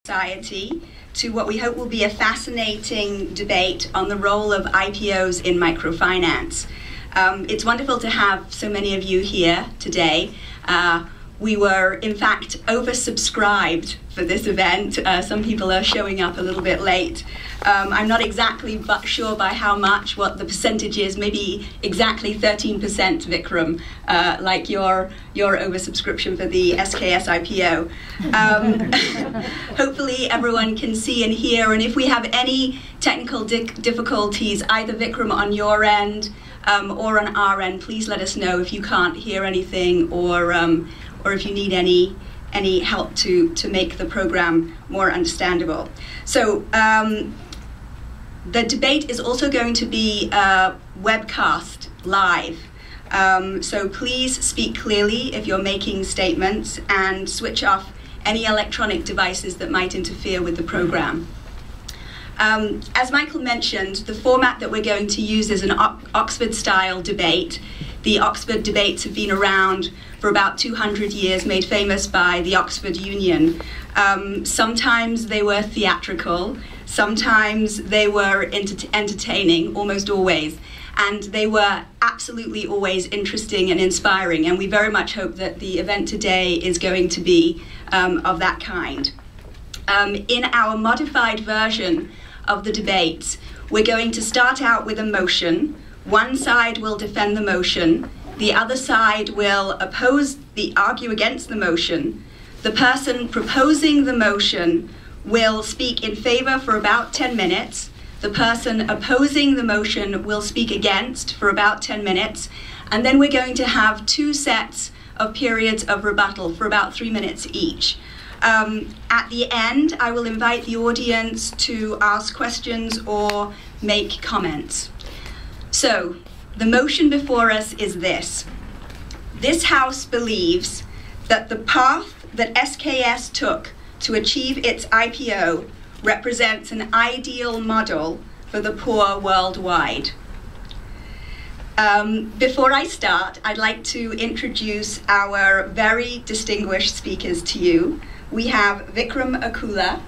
society to what we hope will be a fascinating debate on the role of IPOs in microfinance. It's wonderful to have so many of you here today. We were, in fact, oversubscribed for this event. Some people are showing up a little bit late. I'm not exactly sure by how much, what the percentage is, maybe exactly 13%, Vikram, like your oversubscription for the SKS IPO. Hopefully everyone can see and hear, and if we have any technical difficulties, either Vikram on your end or on our end, please let us know if you can't hear anything or if you need any help to make the program more understandable. So the debate is also going to be webcast live. So please speak clearly if you're making statements and switch off any electronic devices that might interfere with the program. As Michael mentioned, the format that we're going to use is an Oxford-style debate. The Oxford debates have been around for about 200 years, made famous by the Oxford Union. Sometimes they were theatrical, sometimes they were entertaining, almost always, and they were absolutely always interesting and inspiring, and we very much hope that the event today is going to be of that kind. In our modified version of the debates, we're going to start out with a motion. One side will defend the motion, the other side will argue against the motion. The person proposing the motion will speak in favor for about 10 minutes. The person opposing the motion will speak against for about 10 minutes. And then we're going to have two sets of periods of rebuttal for about 3 minutes each. At the end, I will invite the audience to ask questions or make comments. So, the motion before us is this. This House believes that the path that SKS took to achieve its IPO represents an ideal model for the poor worldwide. Before I start, I'd like to introduce our very distinguished speakers to you. We have Vikram Akula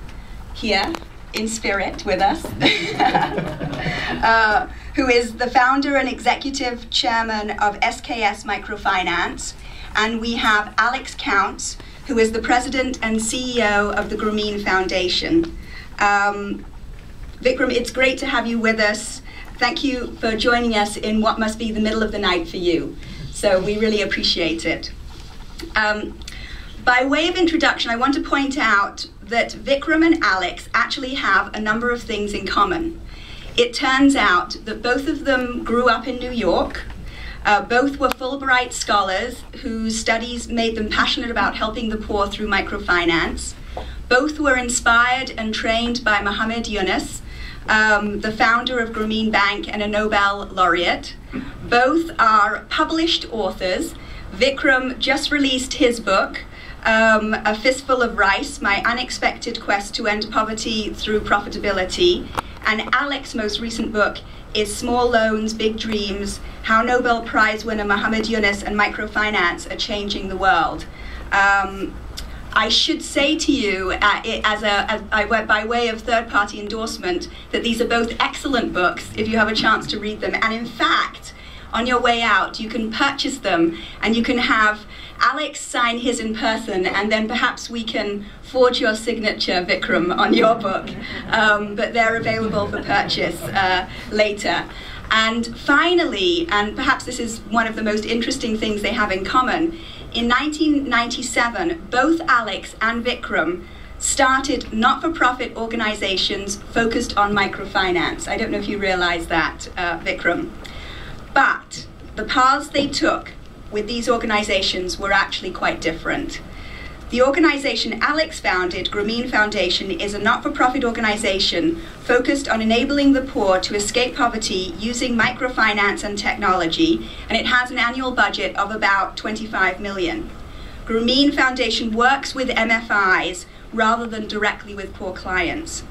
here in spirit with us, who is the founder and executive chairman of SKS Microfinance. And we have Alex Counts, who is the president and CEO of the Grameen Foundation. Vikram, it's great to have you with us. Thank you for joining us in what must be the middle of the night for you. So we really appreciate it. By way of introduction, I want to point out that Vikram and Alex actually have a number of things in common. It turns out that both of them grew up in New York. Both were Fulbright scholars whose studies made them passionate about helping the poor through microfinance. Both were inspired and trained by Muhammad Yunus, the founder of Grameen Bank and a Nobel laureate. Both are published authors. Vikram just released his book, A Fistful of Rice, My Unexpected Quest to End Poverty Through Profitability. And Alex's most recent book is Small Loans, Big Dreams, How Nobel Prize winner Muhammad Yunus and Microfinance Are Changing the World. I should say to you, by way of third-party endorsement, that these are both excellent books if you have a chance to read them. And in fact, on your way out, you can purchase them and you can have Alex sign his in person, and then perhaps we can forge your signature, Vikram, on your book. But they're available for purchase later. And finally, and perhaps this is one of the most interesting things they have in common, in 1997, both Alex and Vikram started not-for-profit organizations focused on microfinance. I don't know if you realize that, Vikram. But the paths they took with these organizations were actually quite different. The organization Alex founded, Grameen Foundation, is a not-for-profit organization focused on enabling the poor to escape poverty using microfinance and technology, and it has an annual budget of about 25 million. Grameen Foundation works with MFIs rather than directly with poor clients.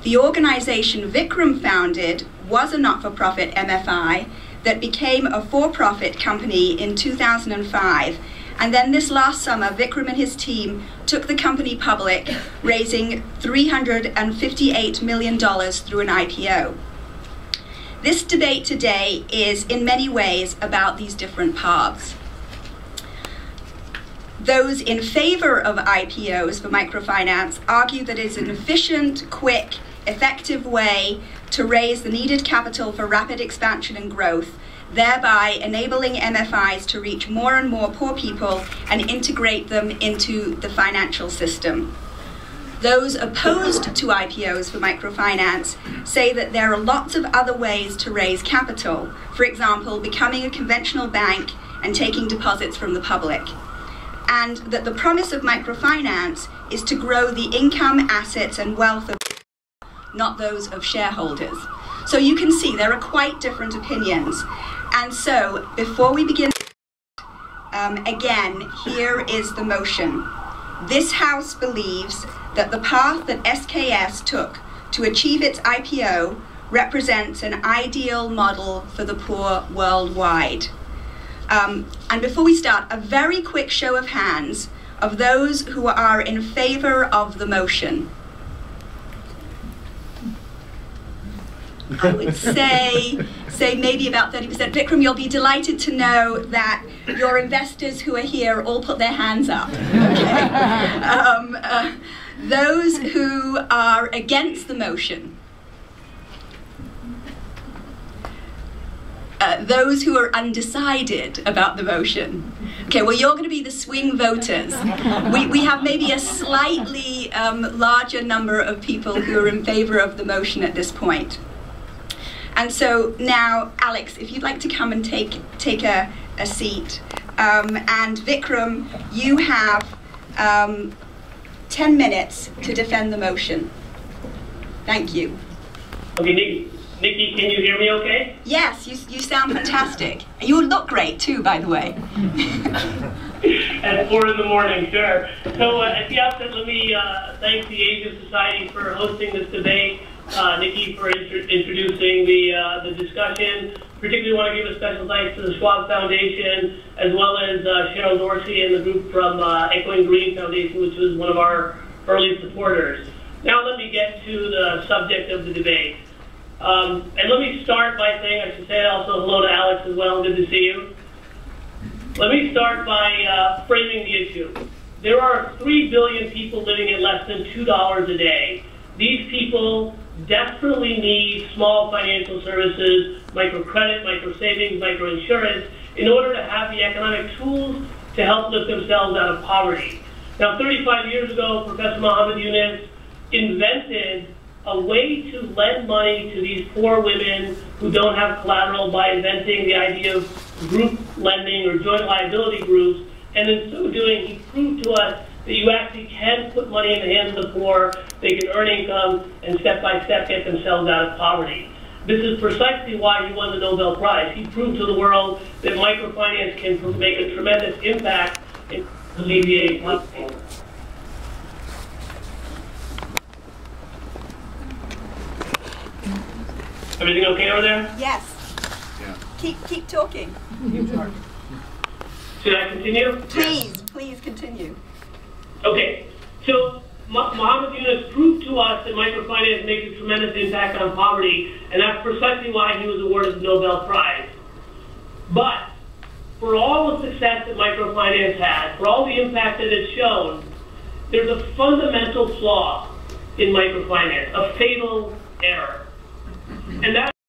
The organization Vikram founded was a not-for-profit MFI that became a for-profit company in 2005, And then this last summer, Vikram and his team took the company public, raising $358 million through an IPO. This debate today is in many ways about these different paths. Those in favor of IPOs for microfinance argue that it's an efficient, quick, effective way to raise the needed capital for rapid expansion and growth, thereby enabling MFIs to reach more and more poor people and integrate them into the financial system. Those opposed to IPOs for microfinance say that there are lots of other ways to raise capital, for example, becoming a conventional bank and taking deposits from the public, and that the promise of microfinance is to grow the income, assets, and wealth of not those of shareholders. So you can see there are quite different opinions. And so, before we begin, again, here is the motion. This House believes that the path that SKS took to achieve its IPO represents an ideal model for the poor worldwide. And before we start, a very quick show of hands of those who are in favor of the motion. I would say maybe about 30%. Vikram, you'll be delighted to know that your investors who are here all put their hands up. Okay. Those who are against the motion. Those who are undecided about the motion. Okay, well, you're going to be the swing voters. We have maybe a slightly larger number of people who are in favor of the motion at this point. And so now, Alex, if you'd like to come and take a seat. And Vikram, you have 10 minutes to defend the motion. Thank you. Okay, Nikki, can you hear me okay? Yes, you sound fantastic. And you look great too, by the way. At 4 in the morning, sure. So at the outset, let me thank the Asian Society for hosting this debate. Nikki for introducing the discussion. Particularly want to give a special thanks to the Schwab Foundation, as well as Cheryl Dorsey and the group from Echoing Green Foundation, which was one of our early supporters. Now let me get to the subject of the debate. And let me start by saying, I should say also hello to Alex as well, good to see you. Let me start by framing the issue. There are 3 billion people living at less than $2 a day. These people desperately need small financial services, microcredit, microsavings, microinsurance, in order to have the economic tools to help lift themselves out of poverty. Now, 35 years ago, Professor Muhammad Yunus invented a way to lend money to these poor women who don't have collateral by inventing the idea of group lending or joint liability groups. And in so doing, he proved to us that you actually can put money in the hands of the poor, they can earn income, and step by step get themselves out of poverty. This is precisely why he won the Nobel Prize. He proved to the world that microfinance can make a tremendous impact in alleviating poverty. Everything okay over there? Yes. Yeah. Keep talking. Should I continue? Please continue. Okay, so Muhammad Yunus proved to us that microfinance makes a tremendous impact on poverty, and that's precisely why he was awarded the Nobel Prize. But for all the success that microfinance has, for all the impact that it's shown, there's a fundamental flaw in microfinance, a fatal error. And that